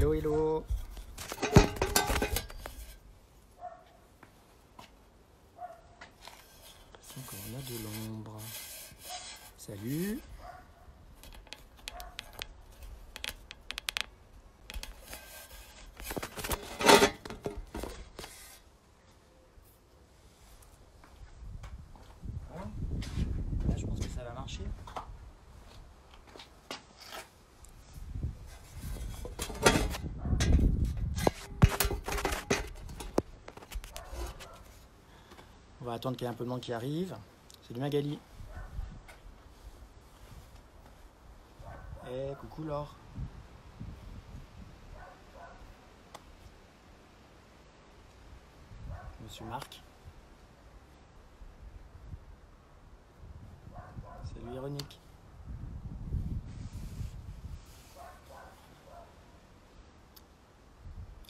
Hello, hello. Encore on a de l'ombre. Salut. Voilà. Là, je pense que ça va marcher. On va attendre qu'il y ait un peu de monde qui arrive. Salut Magali. Eh, coucou Laure. Monsieur Marc. Salut Ironique.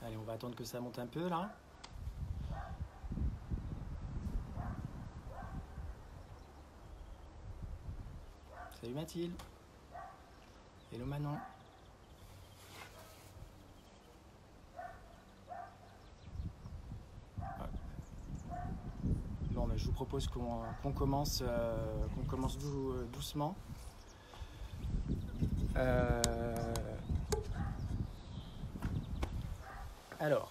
Allez, on va attendre que ça monte un peu là. Salut Mathilde. Hello Manon. Bon, mais je vous propose qu'on commence doucement. Alors,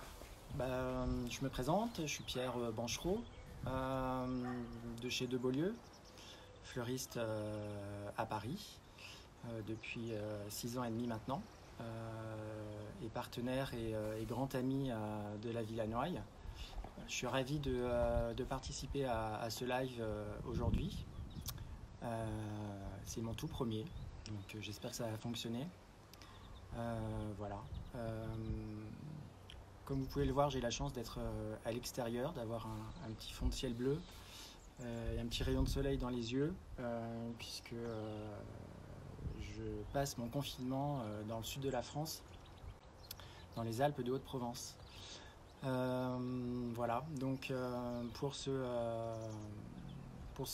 je me présente, je suis Pierre Banchereau de chez De Beaulieu, fleuriste à Paris depuis 6 ans et demi maintenant, et partenaire et grand ami de la Villa Noailles. Je suis ravi de participer à ce live aujourd'hui. C'est mon tout premier, donc j'espère que ça va fonctionner. Voilà. Comme vous pouvez le voir, j'ai la chance d'être à l'extérieur, d'avoir un petit fond de ciel bleu et un petit rayon de soleil dans les yeux, puisque je passe mon confinement dans le sud de la France, dans les Alpes de Haute-Provence. Voilà, donc pour ce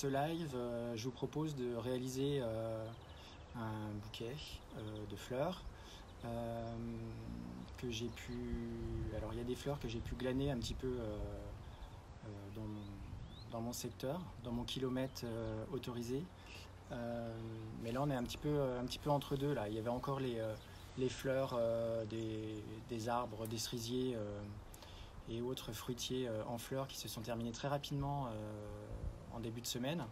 live, je vous propose de réaliser un bouquet de fleurs que j'ai pu... Alors il y a des fleurs que j'ai pu glaner un petit peu dans mon secteur, dans mon kilomètre autorisé. Mais là on est un petit peu entre deux là. Il y avait encore les fleurs des arbres, des cerisiers et autres fruitiers en fleurs qui se sont terminés très rapidement en début de semaine.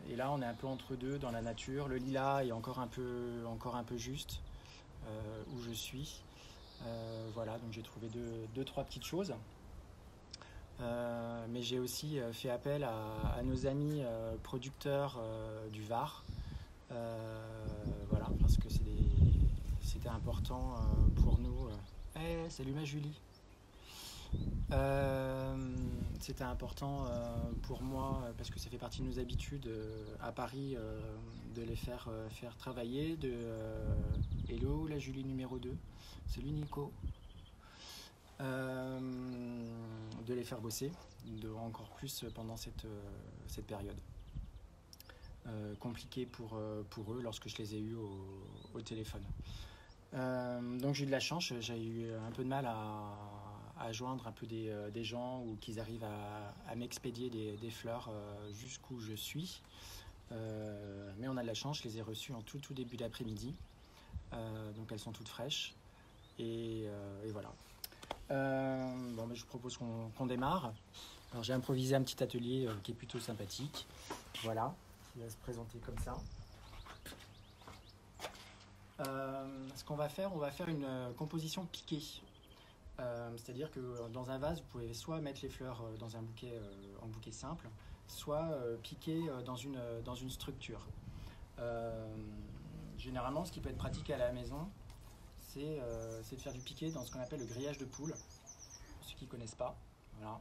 Et là on est un peu entre deux dans la nature. Le lilas est encore un peu juste où je suis. Voilà, donc j'ai trouvé deux, trois petites choses. Mais j'ai aussi fait appel à nos amis producteurs du Var. Voilà, parce que c'était important pour nous. Hey, salut ma Julie. C'était important pour moi parce que ça fait partie de nos habitudes à Paris de les faire travailler. Hello la Julie numéro 2. Salut Nico. De les faire bosser encore plus pendant cette période compliquée pour eux lorsque je les ai eus au téléphone. Donc j'ai eu de la chance, j'ai eu un peu de mal à joindre un peu des gens ou qu'ils arrivent à m'expédier des fleurs jusqu'où je suis. Mais on a de la chance, je les ai reçues en tout début d'après-midi. Donc elles sont toutes fraîches. Et voilà. Bon, je vous propose qu'on démarre. Alors j'ai improvisé un petit atelier qui est plutôt sympathique. Voilà, qui va se présenter comme ça. Ce qu'on va faire, on va faire une composition piquée. C'est-à-dire que dans un vase, vous pouvez soit mettre les fleurs dans un bouquet en bouquet simple, soit piquer dans une structure. Généralement, ce qui peut être pratique à la maison, c'est de faire du piqué dans ce qu'on appelle le grillage de poule. Pour ceux qui ne connaissent pas, voilà.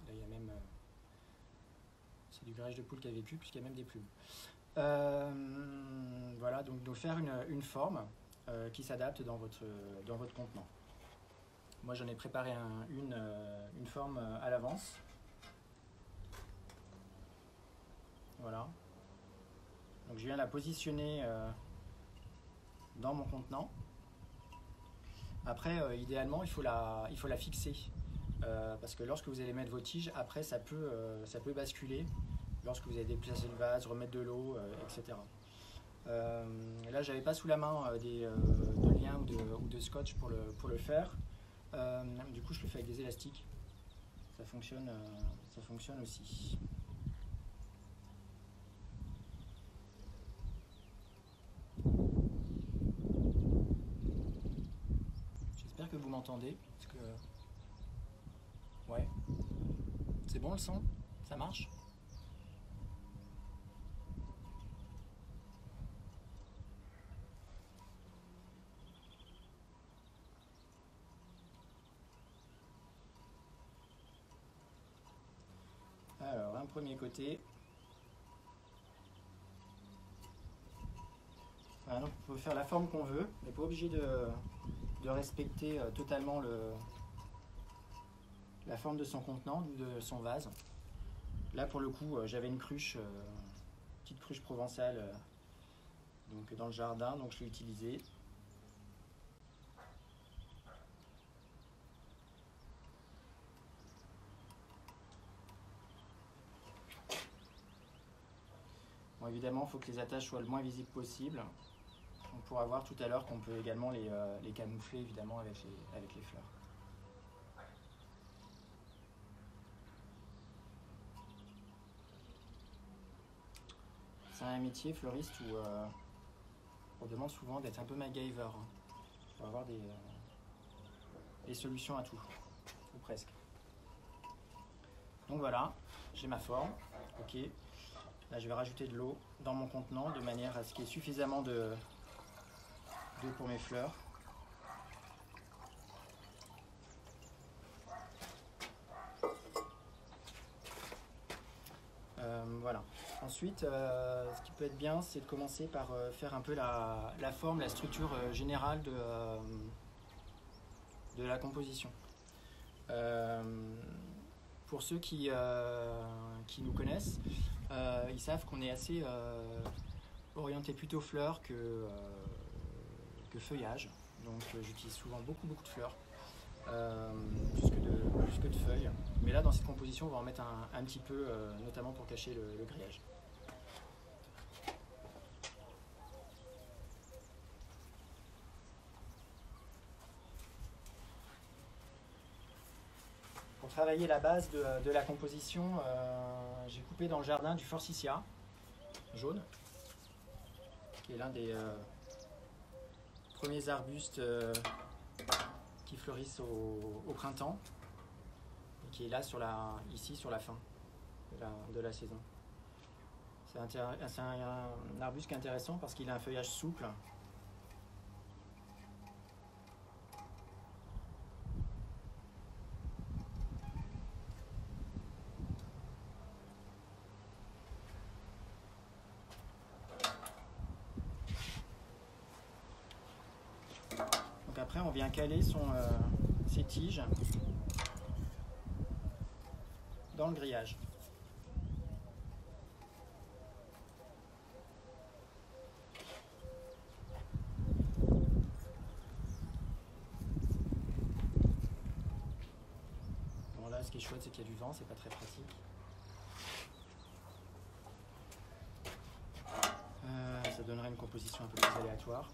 Là, il y a même... c'est du grillage de poule qui a vécu, puisqu'il y a même des plumes. Voilà, donc faire une forme qui s'adapte dans votre contenant. Moi, j'en ai préparé une forme à l'avance. Voilà. Donc, je viens la positionner dans mon contenant. Après, idéalement, il faut la fixer. Parce que lorsque vous allez mettre vos tiges, après ça peut basculer lorsque vous allez déplacer le vase, remettre de l'eau, etc. Là, j'avais pas sous la main de lien ou de scotch pour le faire. Du coup, je le fais avec des élastiques. Ça fonctionne aussi. J'espère que vous m'entendez. Parce que... Ouais. C'est bon le son? Ça marche? Alors, un premier côté. Voilà, donc on peut faire la forme qu'on veut, mais pas obligé de respecter totalement la forme de son contenant ou de son vase. Là, pour le coup, j'avais une cruche, petite cruche provençale, donc dans le jardin, donc je l'ai utilisée. Bon, évidemment, il faut que les attaches soient le moins visibles possible. On pourra voir tout à l'heure qu'on peut également les camoufler évidemment avec les fleurs. C'est un métier fleuriste où on demande souvent d'être un peu MacGyver pour avoir des solutions à tout, ou presque. Donc voilà, j'ai ma forme. Ok. Là, je vais rajouter de l'eau dans mon contenant de manière à ce qu'il y ait suffisamment d'eau pour mes fleurs. Voilà. Ensuite, ce qui peut être bien, c'est de commencer par faire un peu la forme, la structure générale de la composition. Pour ceux qui nous connaissent, ils savent qu'on est assez orienté plutôt fleurs que feuillage. Donc j'utilise souvent beaucoup de fleurs, plus que de feuilles. Mais là, dans cette composition, on va en mettre un petit peu, notamment pour cacher le grillage. Pour travailler la base de la composition, j'ai coupé dans le jardin du forsythia jaune, qui est l'un des premiers arbustes qui fleurissent au printemps et qui est là ici sur la fin de la saison. C'est un arbuste qui est intéressant parce qu'il a un feuillage souple. Donc après on vient caler ses tiges dans le grillage. Bon là ce qui est chouette c'est qu'il y a du vent, c'est pas très pratique. Ça donnerait une composition un peu plus aléatoire.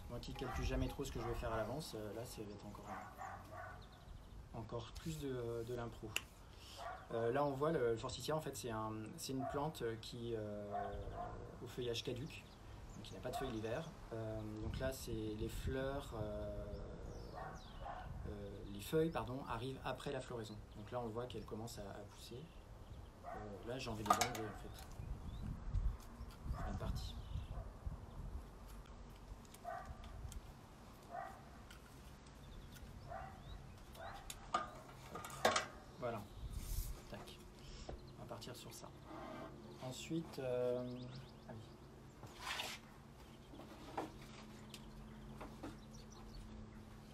Moi qui ne calcule jamais trop ce que je vais faire à l'avance, là ça va être encore plus de l'impro. Là on voit le forsythia, en fait c'est une plante qui au feuillage caduc, donc qui n'a pas de feuilles l'hiver. Donc là c'est les fleurs, les feuilles arrivent après la floraison. Donc là on voit qu'elles commencent à pousser. Là j'ai envie de les enlever en fait. Enfin, une partie. Voilà. Tac. On va partir sur ça. Ensuite,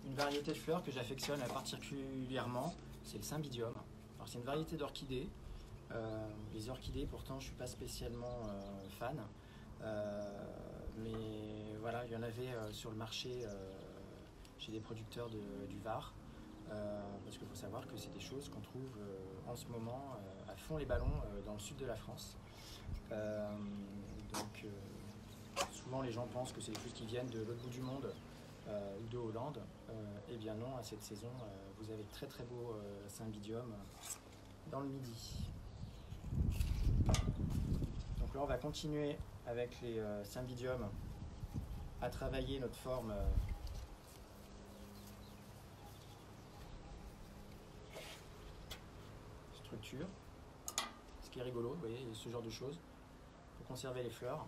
une variété de fleurs que j'affectionne particulièrement, c'est le cymbidium. Alors c'est une variété d'orchidées. Les orchidées, pourtant, je suis pas spécialement fan. Mais voilà, il y en avait sur le marché chez des producteurs du Var. Parce qu'il faut savoir que c'est des choses qu'on trouve en ce moment à fond les ballons dans le sud de la France. Donc souvent les gens pensent que c'est des choses qui viennent de l'autre bout du monde ou de Hollande. Eh bien non, à cette saison, vous avez de très très beaux cymbidium dans le Midi. Donc là, on va continuer avec les cymbidium à travailler notre forme structure. Ce qui est rigolo, vous voyez, ce genre de choses. Pour conserver les fleurs,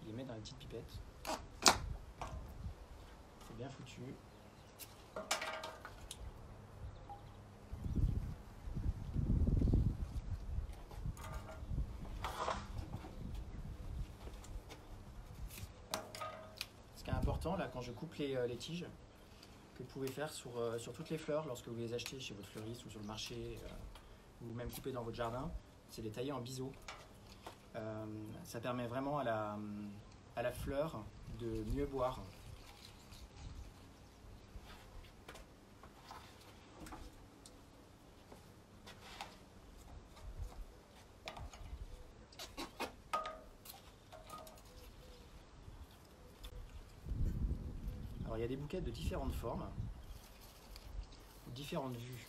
il les met dans les petites pipettes. C'est bien foutu. Ce qui est important là, quand je coupe les tiges, que vous pouvez faire sur toutes les fleurs lorsque vous les achetez chez votre fleuriste ou sur le marché, ou même couper dans votre jardin, c'est les tailler en biseau. Ça permet vraiment à la fleur de mieux boire. Alors il y a des bouquets de différentes formes, différentes vues.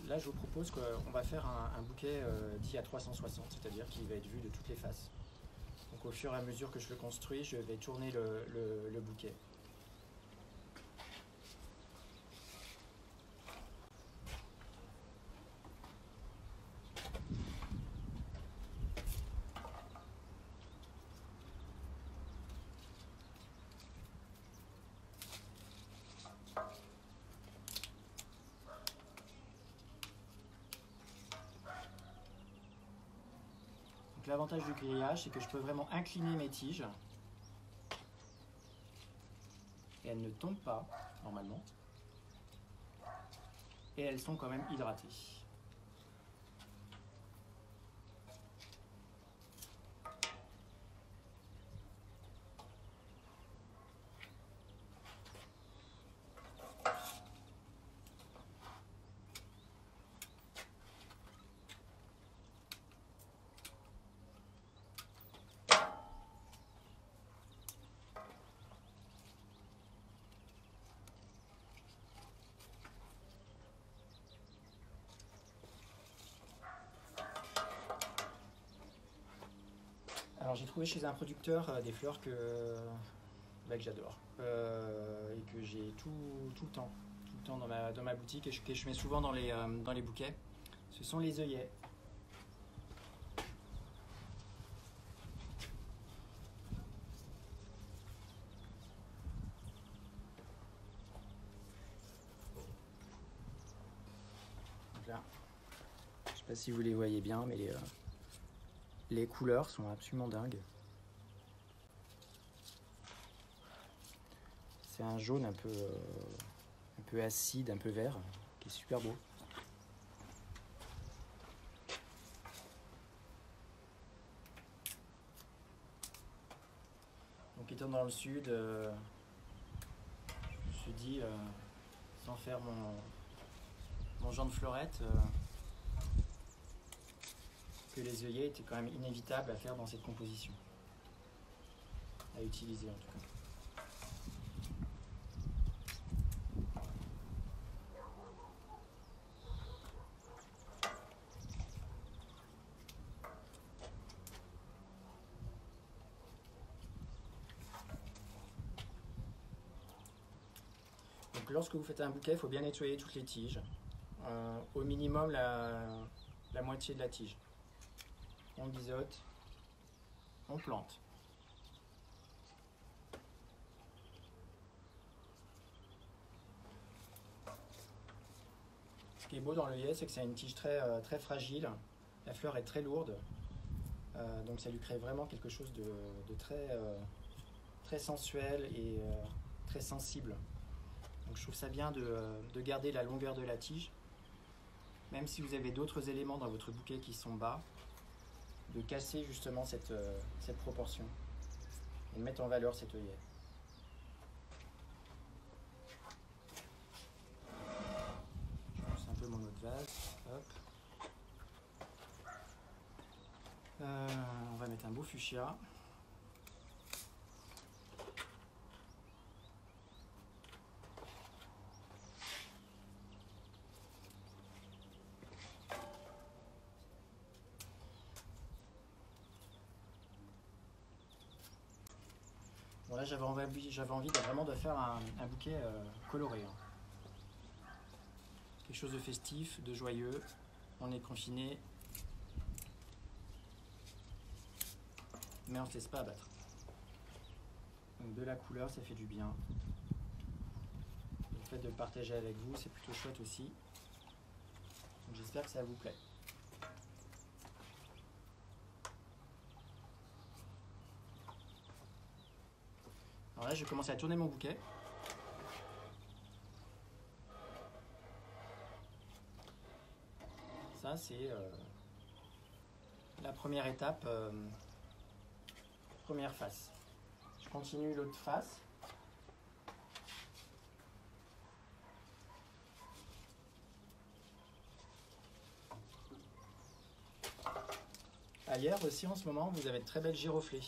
Là je vous propose qu'on va faire un bouquet dit à 360, c'est-à-dire qu'il va être vu de toutes les faces. Donc au fur et à mesure que je le construis, je vais tourner le bouquet. L'avantage du grillage, c'est que je peux vraiment incliner mes tiges et elles ne tombent pas normalement et elles sont quand même hydratées. Alors j'ai trouvé chez un producteur des fleurs que j'adore et que j'ai tout le temps dans ma boutique et que je mets souvent dans les bouquets. Ce sont les œillets. Donc là, je ne sais pas si vous les voyez bien, mais les couleurs sont absolument dingues. C'est un jaune un peu acide, un peu vert, qui est super beau. Donc étant dans le sud, je me suis dit, sans faire mon genre de fleurette, que les œillets étaient quand même inévitables à faire dans cette composition. À utiliser en tout cas. Donc lorsque vous faites un bouquet, il faut bien nettoyer toutes les tiges. Au minimum la moitié de la tige. On biseaute, on plante. Ce qui est beau dans l'œillet, c'est que c'est une tige très fragile. La fleur est très lourde, donc ça lui crée vraiment quelque chose de très sensuel et très sensible. Donc je trouve ça bien de garder la longueur de la tige, même si vous avez d'autres éléments dans votre bouquet qui sont bas. de casser justement cette proportion et de mettre en valeur cet œillet. Je pousse un peu mon autre vase. Hop. On va mettre un beau fuchsia. Bon là j'avais envie vraiment de faire un bouquet coloré. Hein. Quelque chose de festif, de joyeux. On est confiné. Mais on ne se laisse pas abattre. Donc de la couleur, ça fait du bien. Le fait de le partager avec vous, c'est plutôt chouette aussi. J'espère que ça vous plaît. Alors là, je vais commencer à tourner mon bouquet. Ça, c'est la première étape, première face. Je continue l'autre face. Ailleurs aussi, en ce moment, vous avez de très belles giroflées.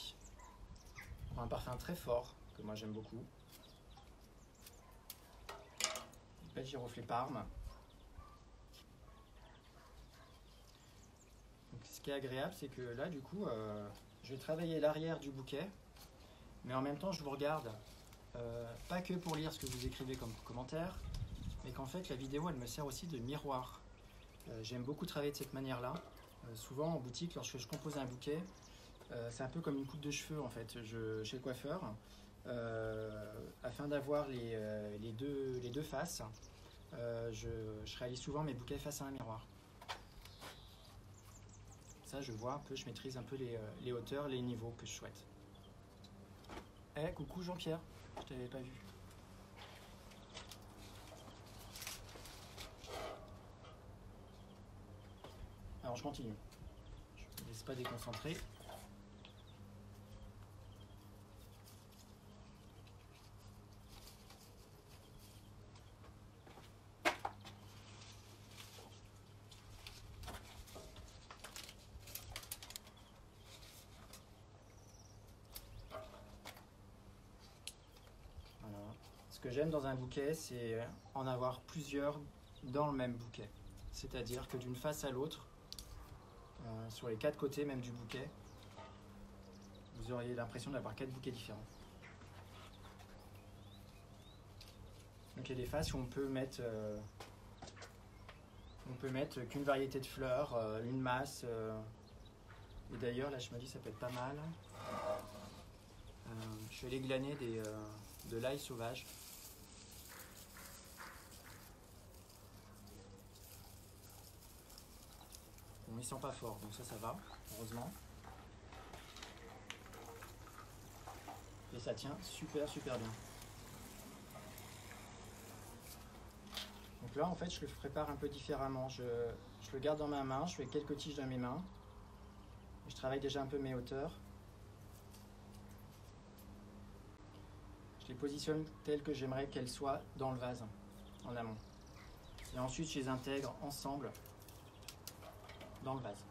Un parfum très fort, que moi j'aime beaucoup. Une belle giroflée Parme. Donc, ce qui est agréable, c'est que là, du coup, je vais travailler l'arrière du bouquet, mais en même temps, je vous regarde, pas que pour lire ce que vous écrivez comme commentaire, mais qu'en fait, la vidéo, elle me sert aussi de miroir. J'aime beaucoup travailler de cette manière-là. Souvent, en boutique, lorsque je compose un bouquet, c'est un peu comme une coupe de cheveux, en fait, chez le coiffeur, afin d'avoir les deux faces. Je réalise souvent mes bouquets face à un miroir. Ça, je vois un peu, je maîtrise un peu les hauteurs, les niveaux que je souhaite. Eh, coucou Jean-Pierre, je t'avais pas vu. Alors je continue. Je ne laisse pas déconcentrer. Ce que j'aime dans un bouquet, c'est en avoir plusieurs dans le même bouquet. C'est-à-dire que d'une face à l'autre, sur les 4 côtés même du bouquet, vous auriez l'impression d'avoir 4 bouquets différents. Donc il y a des faces où on peut mettre qu'une variété de fleurs, une masse. Et d'ailleurs, là je me dis ça peut être pas mal. Je suis allé glaner de l'ail sauvage. Bon, il sent pas fort, donc ça va, heureusement. Et ça tient super bien. Donc là, en fait, je le prépare un peu différemment. Je le garde dans ma main, je fais quelques tiges dans mes mains. Je travaille déjà un peu mes hauteurs. Je les positionne telles que j'aimerais qu'elles soient dans le vase, en amont. Et ensuite, je les intègre ensemble dans le vase.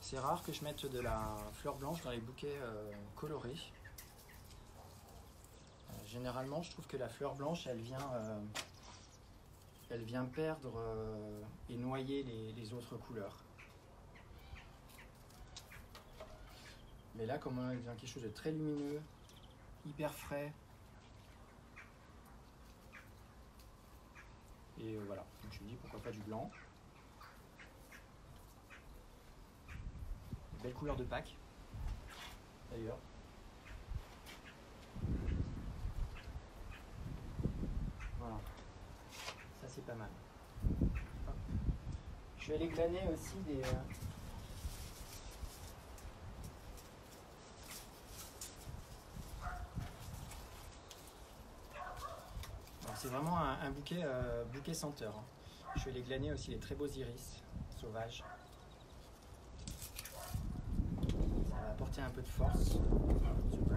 C'est rare que je mette de la fleur blanche dans les bouquets colorés. Généralement, je trouve que la fleur blanche, elle vient perdre et noyer les autres couleurs. Mais là, comme elle vient quelque chose de très lumineux, hyper frais. Et voilà, donc je me dis pourquoi pas du blanc. Belle couleur de Pâques, d'ailleurs. Voilà, ça c'est pas mal. Hop. Je vais aller glaner aussi C'est vraiment un bouquet, bouquet senteur. Hein. Je vais les glaner aussi les très beaux iris sauvages. Ça va apporter un peu de force, ce bleu.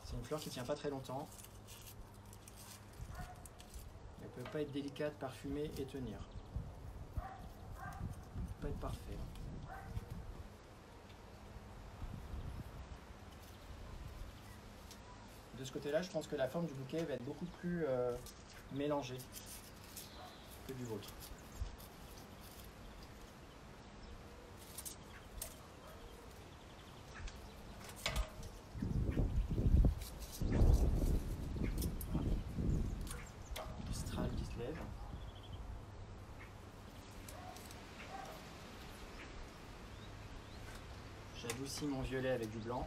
C'est une fleur qui ne tient pas très longtemps. Elle ne peut pas être délicate, parfumée et tenir. Elle ne peut pas être parfait. De ce côté-là, je pense que la forme du bouquet va être beaucoup plus mélangée que du vôtre. Mistral qui se lève. J'adoucis mon violet avec du blanc.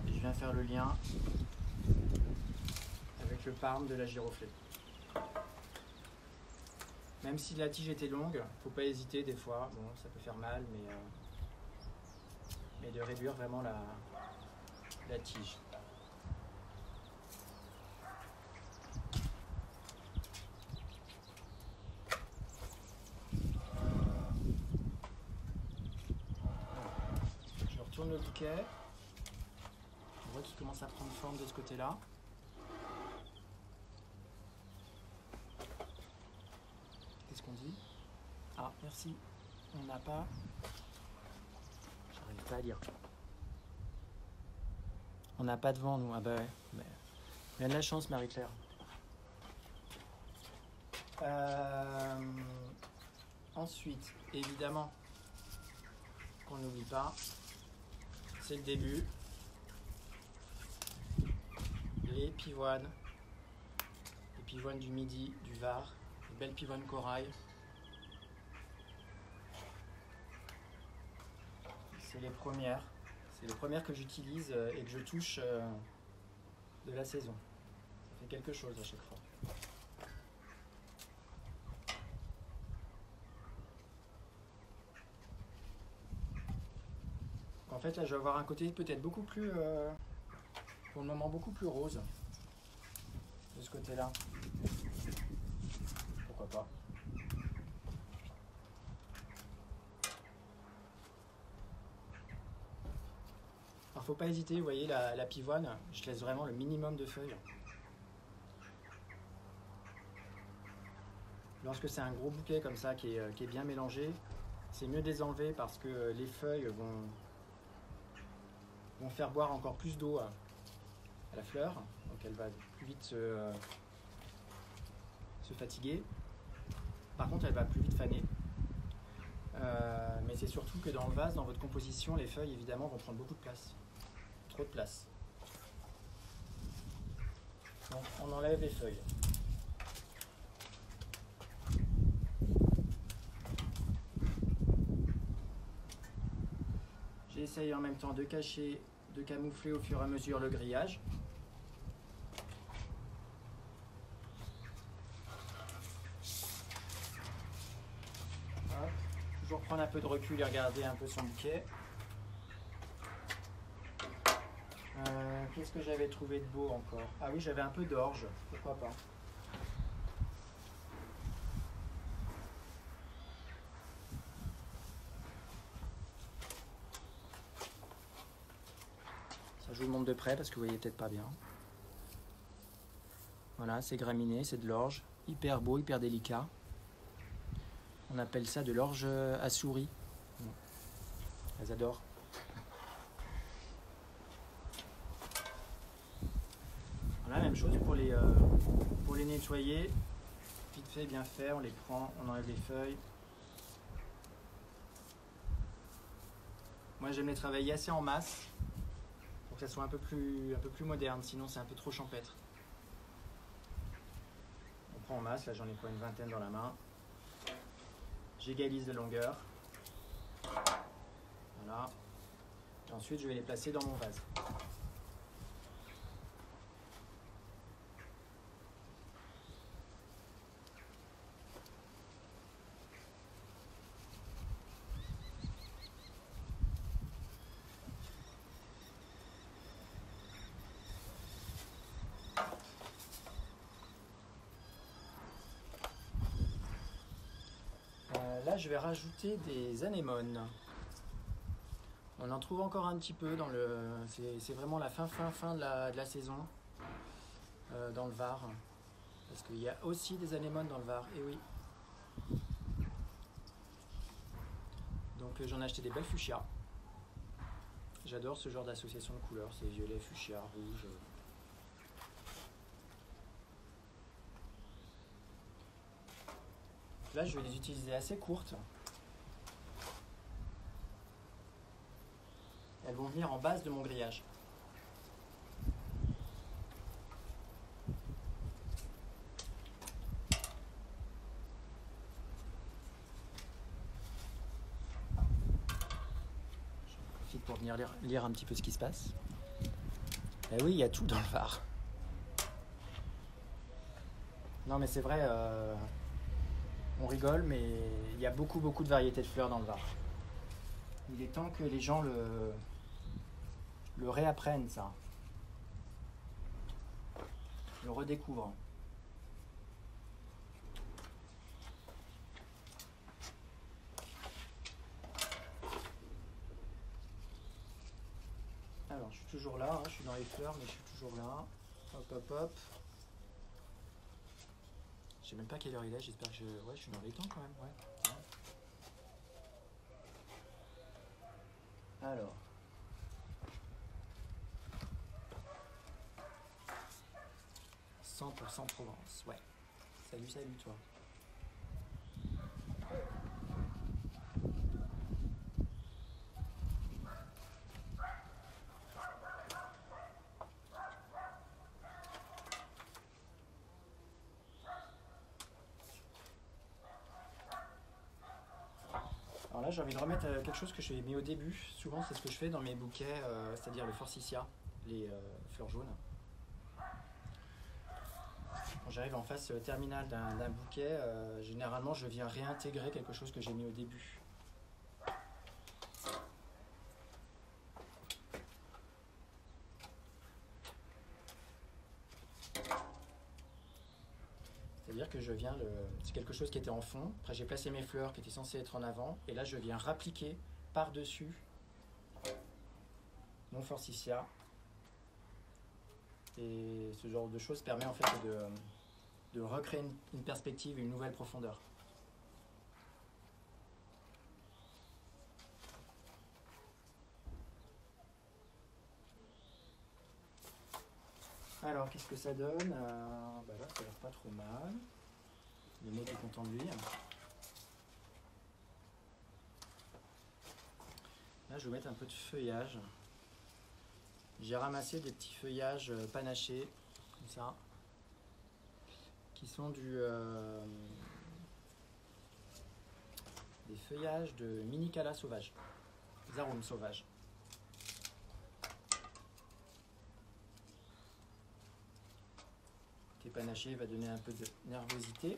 Et je viens faire le lien avec le parme de la giroflée. Même si la tige était longue, faut pas hésiter des fois. Bon, ça peut faire mal, mais de réduire vraiment la tige. Je retourne le bouquet. On voit qu'il commence à prendre forme de ce côté-là. Qu'est-ce qu'on dit? Ah, merci. On n'a pas... J'arrive pas à lire. On n'a pas de vent, nous. Ah bah ouais. Mais... Il y a de la chance, Marie-Claire. Ensuite, évidemment, qu'on n'oublie pas, c'est le début. Les pivoines du Midi, du Var, les belles pivoines corail. C'est les premières que j'utilise et que je touche de la saison. Ça fait quelque chose à chaque fois. En fait, là, je vais avoir un côté peut-être beaucoup plus, pour le moment, beaucoup plus rose de ce côté-là. Pourquoi pas. Alors, faut pas hésiter, vous voyez, la pivoine, je laisse vraiment le minimum de feuilles. Lorsque c'est un gros bouquet comme ça qui est bien mélangé, c'est mieux de les enlever parce que les feuilles vont faire boire encore plus d'eau à la fleur, donc elle va plus vite se fatiguer. Par contre, elle va plus vite faner. Mais c'est surtout que dans le vase, dans votre composition, les feuilles évidemment vont prendre beaucoup de place, trop de place. Donc on enlève les feuilles. J'essaye en même temps de cacher, de camoufler au fur et à mesure le grillage. Hop. Toujours prendre un peu de recul et regarder un peu son bouquet. Qu'est-ce que j'avais trouvé de beau encore? Ah oui, j'avais un peu d'orge, pourquoi pas. Ça, je vous le montre de près parce que vous voyez peut-être pas bien. Voilà, c'est graminé, c'est de l'orge, hyper beau, hyper délicat. On appelle ça de l'orge à souris. Elles adorent. Voilà, même chose pour les nettoyer. Vite fait, bien fait, on les prend, on enlève les feuilles. Moi, j'aime les travailler assez en masse pour que ça soit un peu plus moderne, sinon c'est un peu trop champêtre. On prend en masse, là j'en ai pas une vingtaine dans la main. J'égalise de longueur. Voilà. Et ensuite, je vais les placer dans mon vase. Là, je vais rajouter des anémones. On en trouve encore un petit peu dans le. C'est vraiment la fin de la saison dans le Var. Parce qu'il y a aussi des anémones dans le Var. Et oui. Donc j'en ai acheté des belles fuchsias. J'adore ce genre d'association de couleurs. C'est violet, fuchsia, rouge. Là, je vais les utiliser assez courtes. Elles vont venir en base de mon grillage. J'en profite pour venir lire un petit peu ce qui se passe. Et oui, il y a tout dans le Var. Non, mais c'est vrai, on rigole, mais il y a beaucoup de variétés de fleurs dans le Var. Il est temps que les gens le réapprennent, ça. Le redécouvrent. Alors, je suis toujours là, hein, je suis dans les fleurs, mais je suis toujours là. Hop, hop, hop. Je sais même pas quelle heure il est, j'espère que ouais, je suis dans les temps quand même, ouais. Alors. « 100% Provence, ouais. Salut toi. Alors là, j'ai envie de remettre quelque chose que j'ai mis au début. Souvent, c'est ce que je fais dans mes bouquets, c'est-à-dire le forsythia, les fleurs jaunes. Quand j'arrive en phase terminale d'un bouquet, généralement, je viens réintégrer quelque chose que j'ai mis au début. C'est-à-dire que c'est quelque chose qui était en fond, après j'ai placé mes fleurs qui étaient censées être en avant, et là je viens rappliquer par-dessus mon forsythia. Et ce genre de choses permet en fait de recréer une perspective, une nouvelle profondeur. Alors, qu'est-ce que ça donne bah là, ça a l'air pas trop mal. Le mec est content de lui. Là, je vais mettre un peu de feuillage. J'ai ramassé des petits feuillages panachés, comme ça, qui sont des feuillages de Minicala sauvage, des arômes sauvages. Qui est panaché, va donner un peu de nervosité.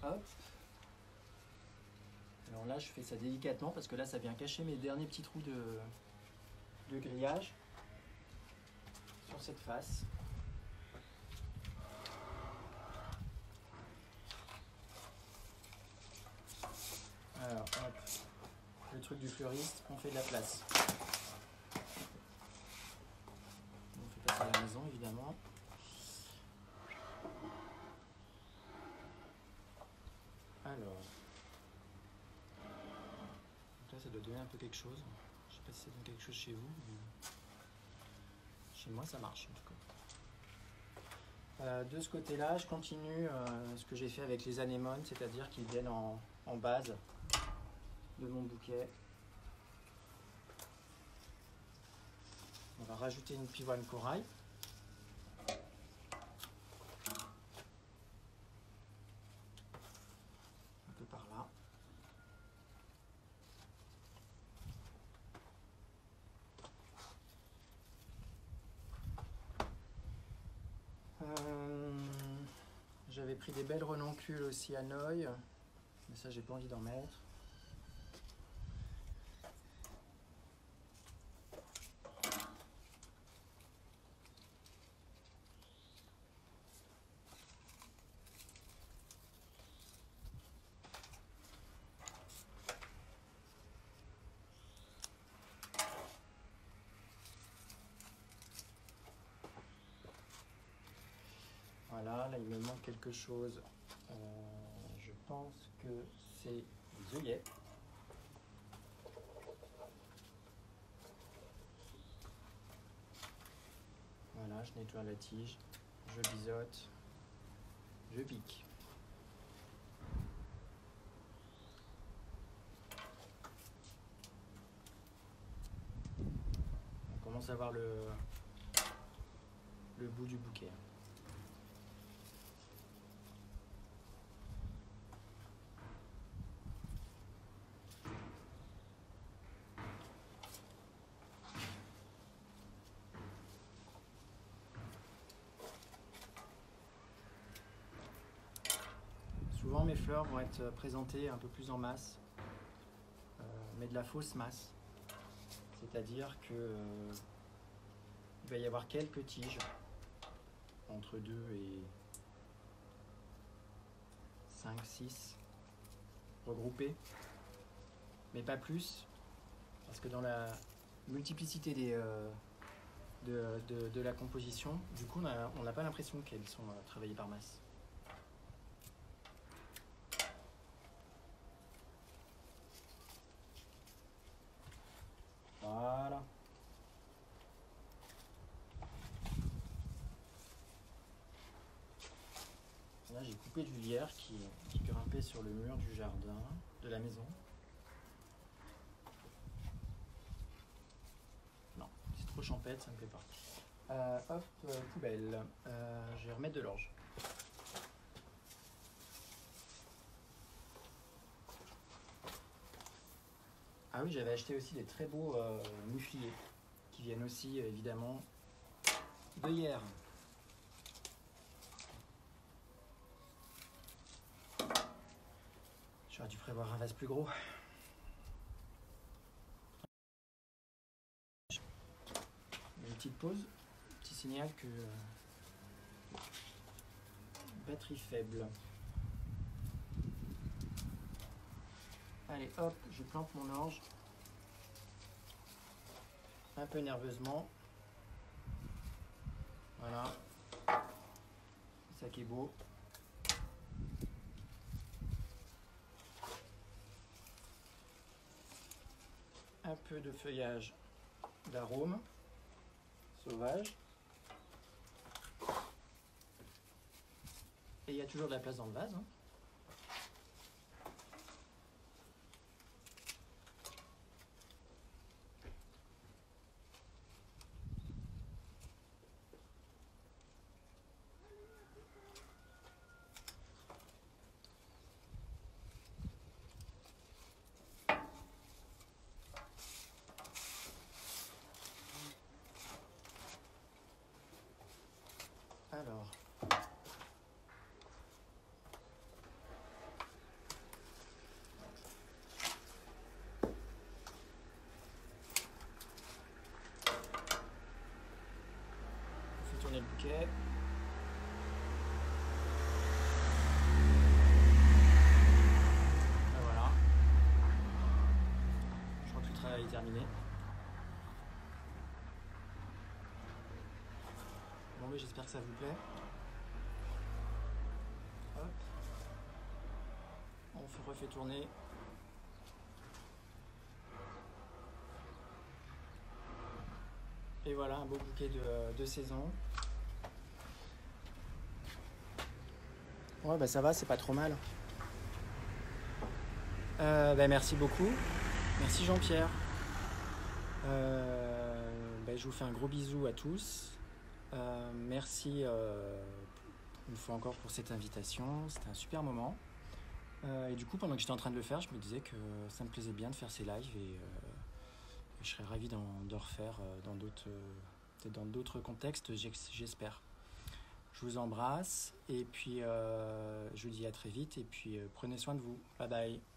Hop. Alors là, je fais ça délicatement parce que là, ça vient cacher mes derniers petits trous de grillage sur cette face. Alors, hop, le truc du fleuriste, on fait de la place. On fait pas ça à la maison, évidemment. Alors, donc là, ça doit donner un peu quelque chose. Je sais pas si ça donne quelque chose chez vous, mais chez moi, ça marche en tout cas. De ce côté-là, je continue ce que j'ai fait avec les anémones, c'est-à-dire qu'ils viennent en base de mon bouquet. On va rajouter une pivoine corail. Un peu par là. J'avais pris des belles renoncules aussi à Noël, Mais ça, j'ai pas envie d'en mettre. Voilà, là il me manque quelque chose. Je pense que c'est des œillets. Voilà, je nettoie la tige, je biseaute, je pique. On commence à voir le bout du bouquet. Souvent mes fleurs vont être présentées un peu plus en masse, mais de la fausse masse. C'est-à-dire que il va y avoir quelques tiges, entre 2 et 5, 6, regroupées, mais pas plus, parce que dans la multiplicité de la composition, du coup on n'a pas l'impression qu'elles sont travaillées par masse. Voilà. Là, j'ai coupé du lierre qui grimpait sur le mur du jardin de la maison. Non, c'est trop champêtre, ça me plaît pas. Hop, poubelle. Je vais remettre de l'orge. Ah oui, j'avais acheté aussi des très beaux mufliers qui viennent aussi évidemment de hier. J'aurais dû prévoir un vase plus gros. Une petite pause, petit signal que batterie faible. Allez hop, je plante mon orge. Un peu nerveusement. Voilà. Ça qui est beau. Un peu de feuillage d'arôme sauvage. Et il y a toujours de la place dans le vase. Hein. Alors, on fait tourner le bouquet. Et voilà. Je crois que le travail est terminé. Bon, mais j'espère que ça vous plaît. Hop. On refait tourner. Et voilà, un beau bouquet de saison. Ouais, bah ça va, c'est pas trop mal. Bah merci beaucoup. Merci Jean-Pierre. Bah, je vous fais un gros bisou à tous. Merci une fois encore pour cette invitation. C'était un super moment. Et du coup, pendant que j'étais en train de le faire, je me disais que ça me plaisait bien de faire ces lives et je serais ravi d'en refaire peut-être dans d'autres contextes, j'espère. Je vous embrasse et puis je vous dis à très vite et puis prenez soin de vous. Bye bye.